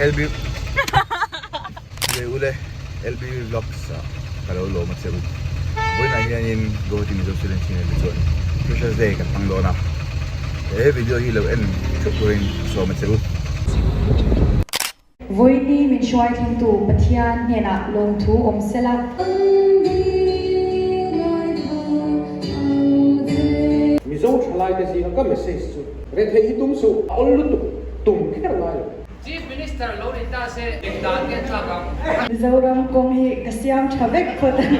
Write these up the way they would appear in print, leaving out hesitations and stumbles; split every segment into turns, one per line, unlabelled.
LB ule LB Vlogs kalau lo matseru boy na yan go din do sila chine beton pressure day ka pang lona video hilo en chukuin so matseru
voi ni min shwai thing tu pathian hena lom thu om sela
mi zo thlai te si ka message chu re the hi tum su all lu tum kher lai
Chief Minister Lorita se diktat ke chakam
zoram kong hi kasiam thavek khotan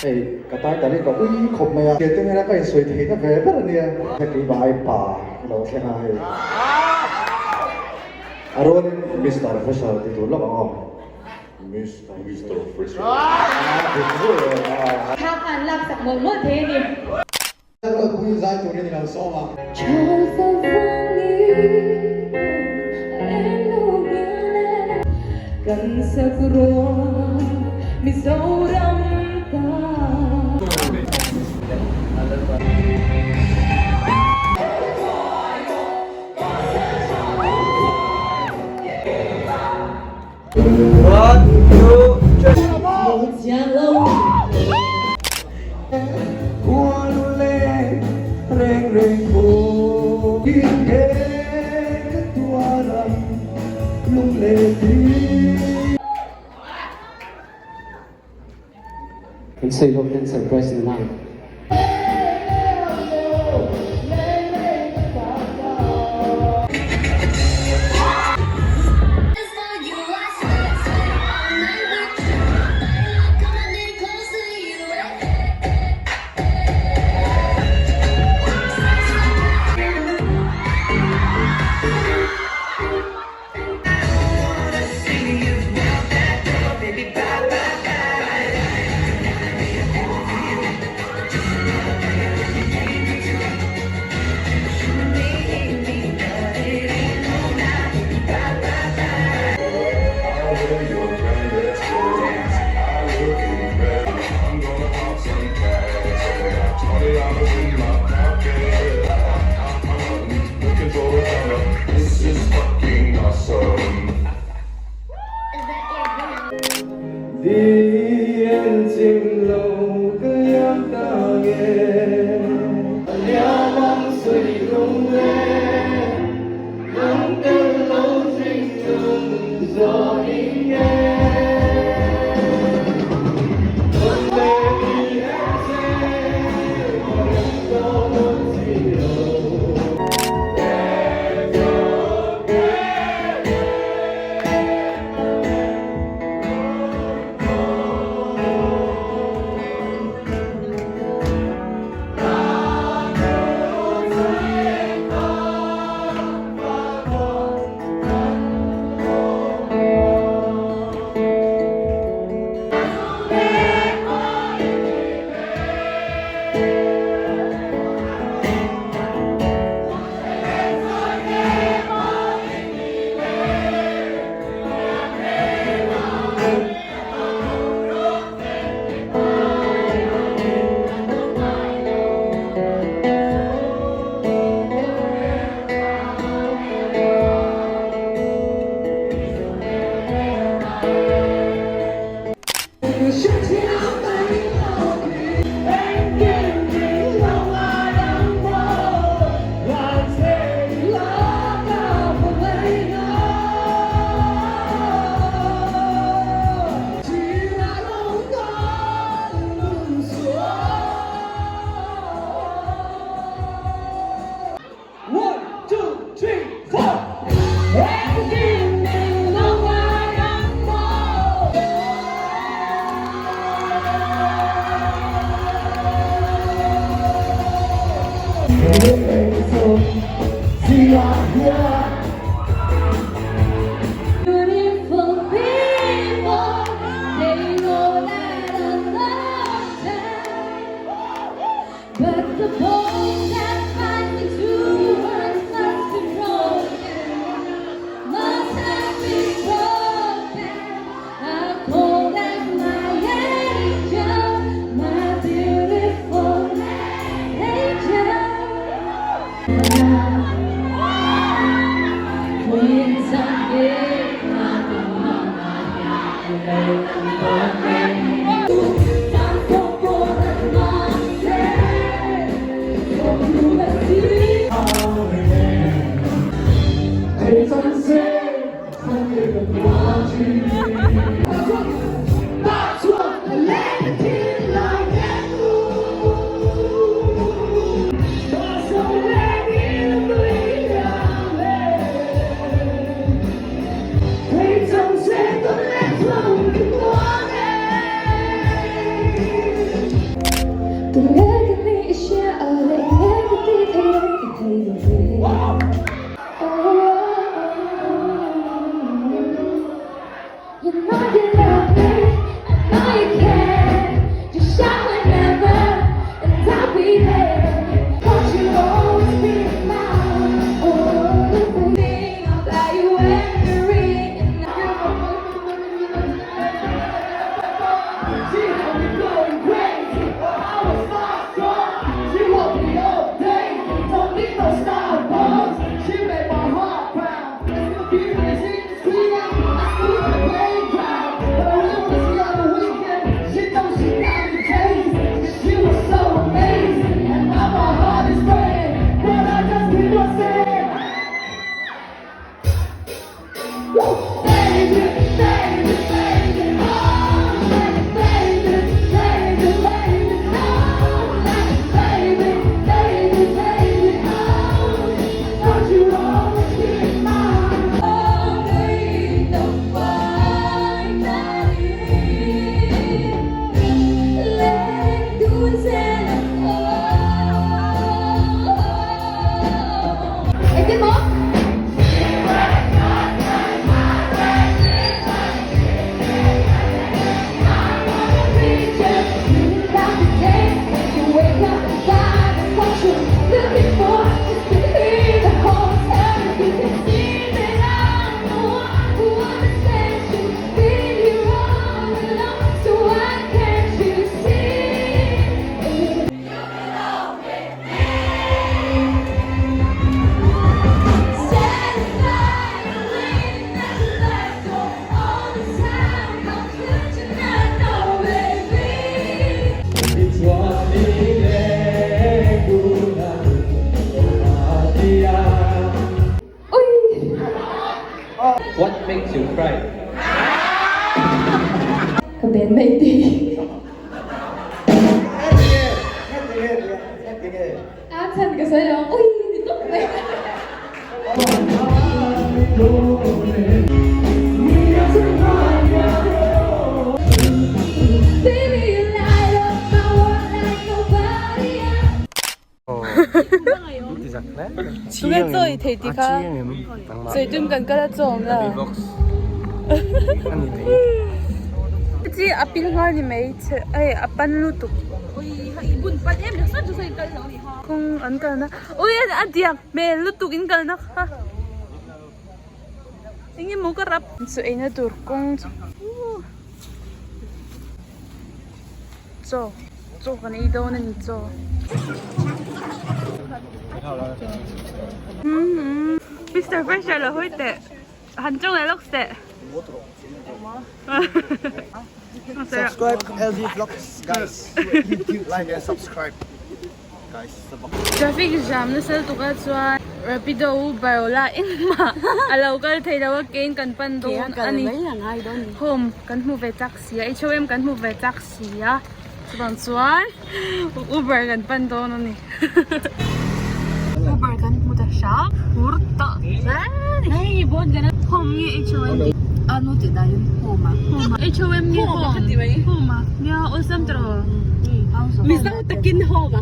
Hey, katai tadi kau ui kau maya kita ni nak kau suai thei na ve ber ni ya. Hati bai pa lo thena hai. Aron Mr. Official ti tu lo bang. Mr. Official.
tha an lak sak mong mo the ni
Kalau kui zai tu ni nak so ma.
kan sakro mi zoram ta
Can say look and surprise in the night.
Tuloy siya alay You know you love me, I know you care. Just shout whenever, and I'll be there. Cause you'll always be mine. Oh, the thing I'll buy you every
She had me going crazy. I was starstruck. She woke me up daily. Don't need no Starbucks. She made my heart pound. Still keep me singing sweet. I still in the playground. But I really wanna see her on the weekend. She knows she got me crazy. She was so amazing. And now my heart is breaking. But I just keep on saying, baby, baby, baby, oh, baby, baby, baby, oh, baby, baby, baby, oh, don't you always be mine? Oh, baby, don't find that let do is Hey, good morning.
What makes you cry?
ก็เป็นไม่ดี อาฉันก็ใส่แล้วอุ้ยนี่ต้องไป Baby you light up my world like nobody else
Tụi tôi thấy thì cả rồi tụi mình cái là trộm là chị à pin hoa thì mấy ấy à pan lụt tụ không ăn cái nó ôi à diak mẹ lụt tụ in cái nó ha ini mau kerap so ini turkong so cái này đâu nên so Mr. Fresh là hơi tệ 한쪽 에 럭세
Subscribe LG Vlogs, guys. Like and subscribe, guys.
Traffic jam na sa tuka chuan Rapido Uber wala ingma alaw kal thei dawa kain kan pan do ani home kan mu ve taxi HOM kan mu ve taxi ya chuan Uber kan pan do no ni Uber kan mu ta sha hurta nei bon gana home ni HOM ano ti dayon home HOM ni home ya osam tro misang takin home